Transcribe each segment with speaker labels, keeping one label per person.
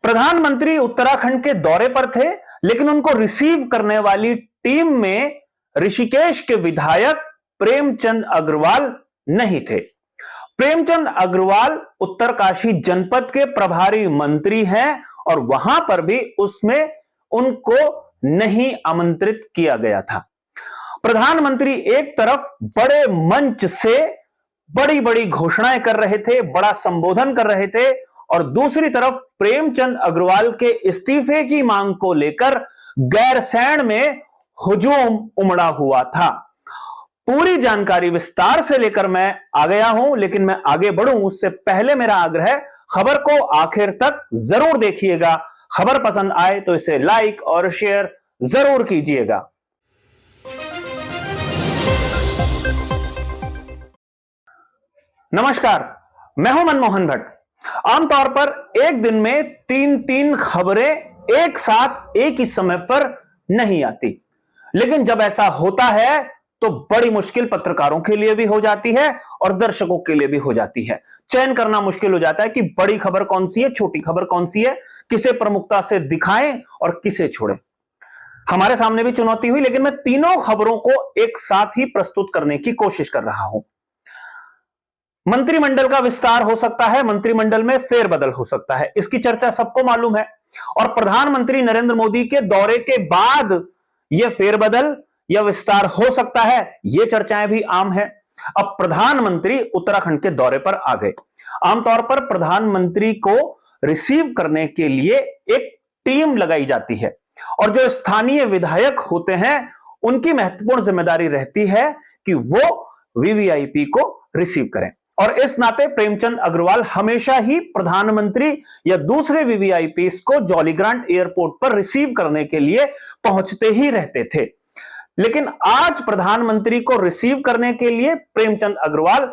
Speaker 1: प्रधानमंत्री उत्तराखंड के दौरे पर थे, लेकिन उनको रिसीव करने वाली टीम में ऋषिकेश के विधायक प्रेमचंद अग्रवाल नहीं थे। प्रेमचंद अग्रवाल उत्तरकाशी जनपद के प्रभारी मंत्री हैं और वहां पर भी उसमें उनको नहीं आमंत्रित किया गया था। प्रधानमंत्री एक तरफ बड़े मंच से बड़ी बड़ी घोषणाएं कर रहे थे, बड़ा संबोधन कर रहे थे, और दूसरी तरफ प्रेमचंद अग्रवाल के इस्तीफे की मांग को लेकर गैरसैंण में हुजूम उमड़ा हुआ था। पूरी जानकारी विस्तार से लेकर मैं आ गया हूं, लेकिन मैं आगे बढ़ूं उससे पहले मेरा आग्रह, खबर को आखिर तक जरूर देखिएगा। खबर पसंद आए तो इसे लाइक और शेयर जरूर कीजिएगा। नमस्कार, मैं हूं मनमोहन भट्ट। आमतौर पर एक दिन में तीन खबरें एक साथ एक ही समय पर नहीं आती, लेकिन जब ऐसा होता है तो बड़ी मुश्किल पत्रकारों के लिए भी हो जाती है और दर्शकों के लिए भी हो जाती है। चयन करना मुश्किल हो जाता है कि बड़ी खबर कौन सी है, छोटी खबर कौन सी है, किसे प्रमुखता से दिखाएं और किसे छोड़ें। हमारे सामने भी चुनौती हुई, लेकिन मैं तीनों खबरों को एक साथ ही प्रस्तुत करने की कोशिश कर रहा हूं। मंत्रिमंडल का विस्तार हो सकता है, मंत्रिमंडल में फेरबदल हो सकता है, इसकी चर्चा सबको मालूम है। और प्रधानमंत्री नरेंद्र मोदी के दौरे के बाद यह फेरबदल या विस्तार हो सकता है, यह चर्चाएं भी आम है। अब प्रधानमंत्री उत्तराखंड के दौरे पर आ गए। आमतौर पर प्रधानमंत्री को रिसीव करने के लिए एक टीम लगाई जाती है और जो स्थानीय विधायक होते हैं उनकी महत्वपूर्ण जिम्मेदारी रहती है कि वो वीवीआईपी को रिसीव करें। और इस नाते प्रेमचंद अग्रवाल हमेशा ही प्रधानमंत्री या दूसरे वीवीआईपीस को जॉलीग्रांट एयरपोर्ट पर रिसीव करने के लिए पहुंचते ही रहते थे। लेकिन आज प्रधानमंत्री को रिसीव करने के लिए प्रेमचंद अग्रवाल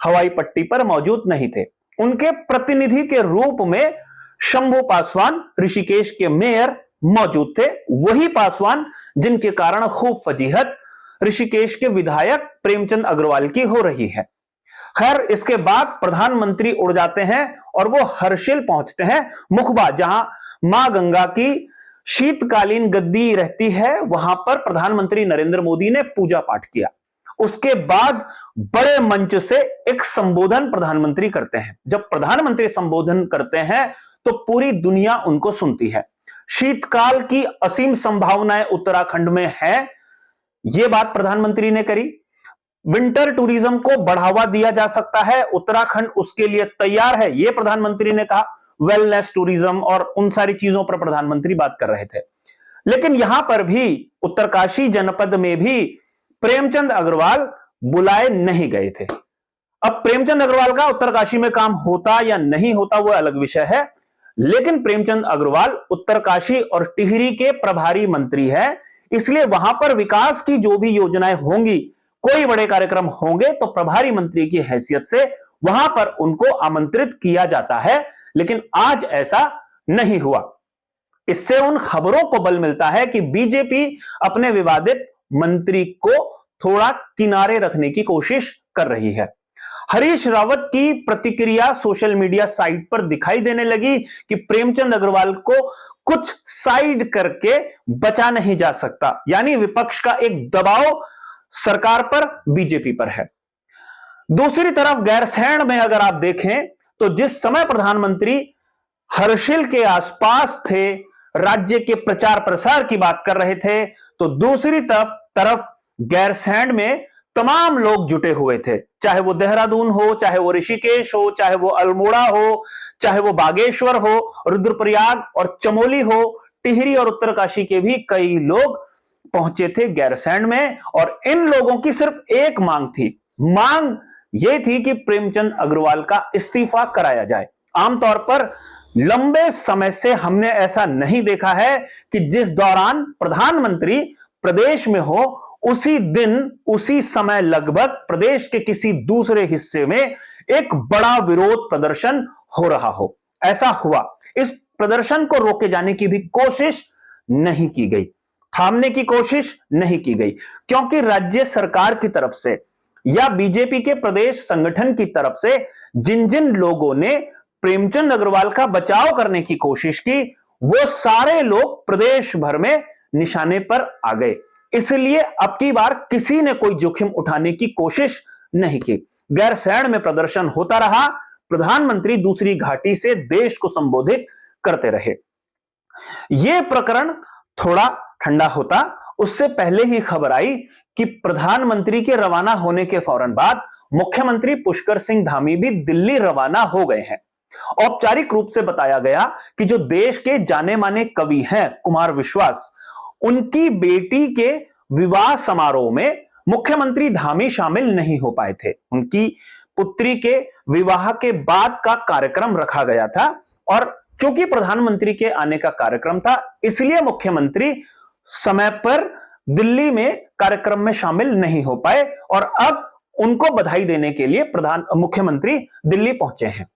Speaker 1: हवाई पट्टी पर मौजूद नहीं थे। उनके प्रतिनिधि के रूप में शंभू पासवान, ऋषिकेश के मेयर, मौजूद थे। वही पासवान जिनके कारण खूब फजीहत ऋषिकेश के विधायक प्रेमचंद अग्रवाल की हो रही है। खैर, इसके बाद प्रधानमंत्री उड़ जाते हैं और वो हर्षिल पहुंचते हैं, मुखबा, जहां मां गंगा की शीतकालीन गद्दी रहती है। वहां पर प्रधानमंत्री नरेंद्र मोदी ने पूजा पाठ किया। उसके बाद बड़े मंच से एक संबोधन प्रधानमंत्री करते हैं। जब प्रधानमंत्री संबोधन करते हैं तो पूरी दुनिया उनको सुनती है। शीतकाल की असीम संभावनाएं उत्तराखंड में है, यह बात प्रधानमंत्री ने करी। विंटर टूरिज्म को बढ़ावा दिया जा सकता है, उत्तराखंड उसके लिए तैयार है, यह प्रधानमंत्री ने कहा। वेलनेस टूरिज्म और उन सारी चीजों पर प्रधानमंत्री बात कर रहे थे। लेकिन यहां पर भी उत्तरकाशी जनपद में भी प्रेमचंद अग्रवाल बुलाए नहीं गए थे। अब प्रेमचंद अग्रवाल का उत्तरकाशी में काम होता या नहीं होता वो अलग विषय है, लेकिन प्रेमचंद अग्रवाल उत्तरकाशी और टिहरी के प्रभारी मंत्री है, इसलिए वहां पर विकास की जो भी योजनाएं होंगी, कोई बड़े कार्यक्रम होंगे तो प्रभारी मंत्री की हैसियत से वहां पर उनको आमंत्रित किया जाता है। लेकिन आज ऐसा नहीं हुआ। इससे उन खबरों को बल मिलता है कि बीजेपी अपने विवादित मंत्री को थोड़ा किनारे रखने की कोशिश कर रही है। हरीश रावत की प्रतिक्रिया सोशल मीडिया साइट पर दिखाई देने लगी कि प्रेमचंद अग्रवाल को कुछ साइड करके बचा नहीं जा सकता, यानी विपक्ष का एक दबाव सरकार पर, बीजेपी पर है। दूसरी तरफ गैरसैंण में अगर आप देखें तो जिस समय प्रधानमंत्री हर्षिल के आसपास थे, राज्य के प्रचार प्रसार की बात कर रहे थे, तो दूसरी तरफ गैरसैंण में तमाम लोग जुटे हुए थे। चाहे वो देहरादून हो, चाहे वो ऋषिकेश हो, चाहे वो अल्मोड़ा हो, चाहे वो बागेश्वर हो, रुद्रप्रयाग और चमोली हो, टिहरी और उत्तरकाशी के भी कई लोग पहुंचे थे गैरसैंण में। और इन लोगों की सिर्फ एक मांग थी, मांग यह थी कि प्रेमचंद अग्रवाल का इस्तीफा कराया जाए। आमतौर पर लंबे समय से हमने ऐसा नहीं देखा है कि जिस दौरान प्रधानमंत्री प्रदेश में हो, उसी दिन उसी समय लगभग प्रदेश के किसी दूसरे हिस्से में एक बड़ा विरोध प्रदर्शन हो रहा हो। ऐसा हुआ। इस प्रदर्शन को रोके जाने की भी कोशिश नहीं की गई, थामने की कोशिश नहीं की गई, क्योंकि राज्य सरकार की तरफ से या बीजेपी के प्रदेश संगठन की तरफ से जिन जिन लोगों ने प्रेमचंद अग्रवाल का बचाव करने की कोशिश की, वो सारे लोग प्रदेश भर में निशाने पर आ गए। इसलिए अब की बार किसी ने कोई जोखिम उठाने की कोशिश नहीं की। गैरसैंण में प्रदर्शन होता रहा, प्रधानमंत्री दूसरी घाटी से देश को संबोधित करते रहे। यह प्रकरण थोड़ा ठंडा होता उससे पहले ही खबर आई कि प्रधानमंत्री के रवाना होने के फौरन बाद मुख्यमंत्री पुष्कर सिंह धामी भी दिल्ली रवाना हो गए हैं। औपचारिक रूप से बताया गया कि जो देश के जाने माने कवि हैं कुमार विश्वास, उनकी बेटी के विवाह समारोह में मुख्यमंत्री धामी शामिल नहीं हो पाए थे। उनकी पुत्री के विवाह के बाद का कार्यक्रम रखा गया था और चूंकि प्रधानमंत्री के आने का कार्यक्रम था, इसलिए मुख्यमंत्री समय पर दिल्ली में कार्यक्रम में शामिल नहीं हो पाए और अब उनको बधाई देने के लिए मुख्यमंत्री दिल्ली पहुंचे हैं।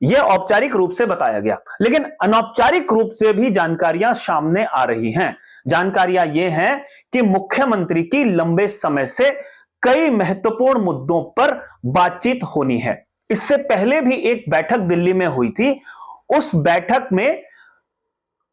Speaker 1: यह औपचारिक रूप से बताया गया, लेकिन अनौपचारिक रूप से भी जानकारियां सामने आ रही हैं। जानकारियां यह हैं कि मुख्यमंत्री की लंबे समय से कई महत्वपूर्ण मुद्दों पर बातचीत होनी है। इससे पहले भी एक बैठक दिल्ली में हुई थी। उस बैठक में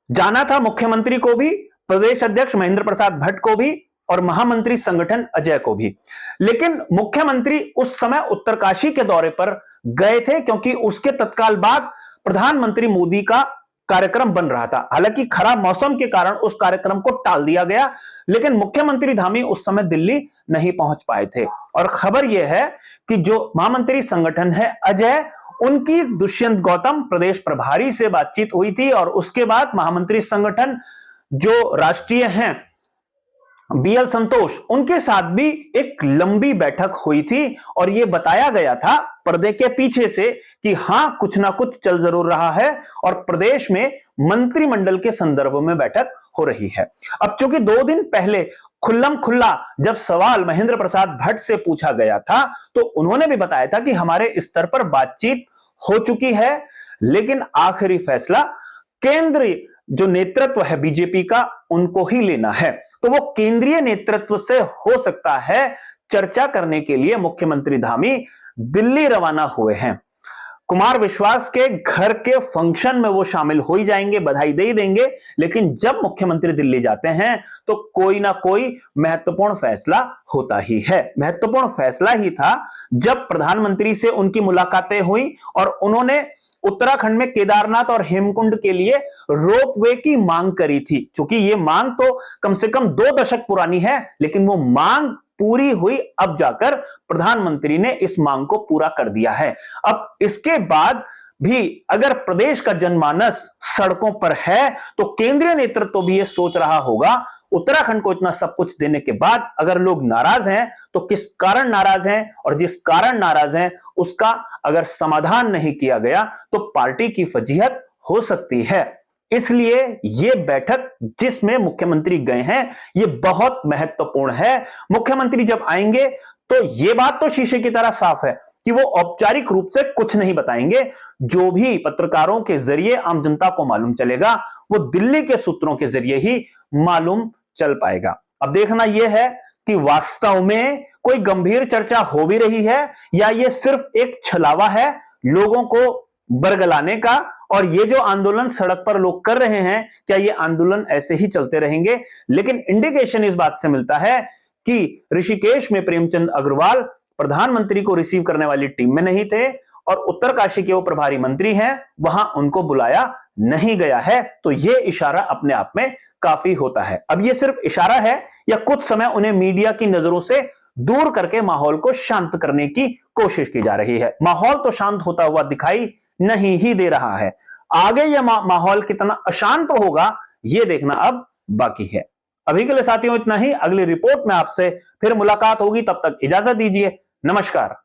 Speaker 1: जाना था मुख्यमंत्री को भी, प्रदेश अध्यक्ष महेंद्र प्रसाद भट्ट को भी और महामंत्री संगठन अजय को भी। लेकिन मुख्यमंत्री उस समय उत्तरकाशी के दौरे पर गए थे क्योंकि उसके तत्काल बाद प्रधानमंत्री मोदी का कार्यक्रम बन रहा था। हालांकि खराब मौसम के कारण उस कार्यक्रम को टाल दिया गया, लेकिन मुख्यमंत्री धामी उस समय दिल्ली नहीं पहुंच पाए थे। और खबर यह है कि जो महामंत्री संगठन है अजय, उनकी दुष्यंत गौतम प्रदेश प्रभारी से बातचीत हुई थी और उसके बाद महामंत्री संगठन जो राष्ट्रीय हैं बीएल संतोष, उनके साथ भी एक लंबी बैठक हुई थी और यह बताया गया था पर्दे के पीछे से कि हां कुछ ना कुछ चल जरूर रहा है और प्रदेश में मंत्रिमंडल के संदर्भ में बैठक हो रही है। अब चूंकि 2 दिन पहले खुल्लम खुल्ला जब सवाल महेंद्र प्रसाद भट्ट से पूछा गया था तो उन्होंने भी बताया था कि हमारे स्तर पर बातचीत हो चुकी है, लेकिन आखिरी फैसला केंद्रीय जो नेतृत्व है बीजेपी का उनको ही लेना है। तो वो केंद्रीय नेतृत्व से हो सकता है चर्चा करने के लिए मुख्यमंत्री धामी दिल्ली रवाना हुए हैं। कुमार विश्वास के घर के फंक्शन में वो शामिल हो ही जाएंगे, बधाई दे ही देंगे, लेकिन जब मुख्यमंत्री दिल्ली जाते हैं तो कोई ना कोई महत्वपूर्ण फैसला होता ही है। महत्वपूर्ण फैसला ही था जब प्रधानमंत्री से उनकी मुलाकातें हुई और उन्होंने उत्तराखंड में केदारनाथ और हेमकुंड के लिए रोपवे की मांग करी थी। क्योंकि ये मांग तो कम से कम 2 दशक पुरानी है, लेकिन वो मांग पूरी हुई, अब जाकर प्रधानमंत्री ने इस मांग को पूरा कर दिया है। अब इसके बाद भी अगर प्रदेश का जनमानस सड़कों पर है तो केंद्रीय नेतृत्व भी ये सोच रहा होगा उत्तराखंड को इतना सब कुछ देने के बाद अगर लोग नाराज हैं तो किस कारण नाराज हैं, और जिस कारण नाराज हैं उसका अगर समाधान नहीं किया गया तो पार्टी की फजीहत हो सकती है। इसलिए ये बैठक जिसमें मुख्यमंत्री गए हैं ये बहुत महत्वपूर्ण है। मुख्यमंत्री जब आएंगे तो ये बात तो शीशे की तरह साफ है कि वो औपचारिक रूप से कुछ नहीं बताएंगे। जो भी पत्रकारों के जरिए आम जनता को मालूम चलेगा वो दिल्ली के सूत्रों के जरिए ही मालूम चल पाएगा। अब देखना यह है कि वास्तव में कोई गंभीर चर्चा हो भी रही है या ये सिर्फ एक छलावा है लोगों को बरगलाने का, और ये जो आंदोलन सड़क पर लोग कर रहे हैं क्या ये आंदोलन ऐसे ही चलते रहेंगे। लेकिन इंडिकेशन इस बात से मिलता है कि ऋषिकेश में प्रेमचंद अग्रवाल प्रधानमंत्री को रिसीव करने वाली टीम में नहीं थे और उत्तरकाशी के वो प्रभारी मंत्री हैं, वहां उनको बुलाया नहीं गया है। तो ये इशारा अपने आप में काफी होता है। अब ये सिर्फ इशारा है या कुछ समय उन्हें मीडिया की नजरों से दूर करके माहौल को शांत करने की कोशिश की जा रही है। माहौल तो शांत होता हुआ दिखाई नहीं ही दे रहा है। आगे यह माहौल कितना अशांत होगा यह देखना अब बाकी है। अभी के लिए साथियों इतना ही। अगली रिपोर्ट में आपसे फिर मुलाकात होगी, तब तक इजाजत दीजिए। नमस्कार।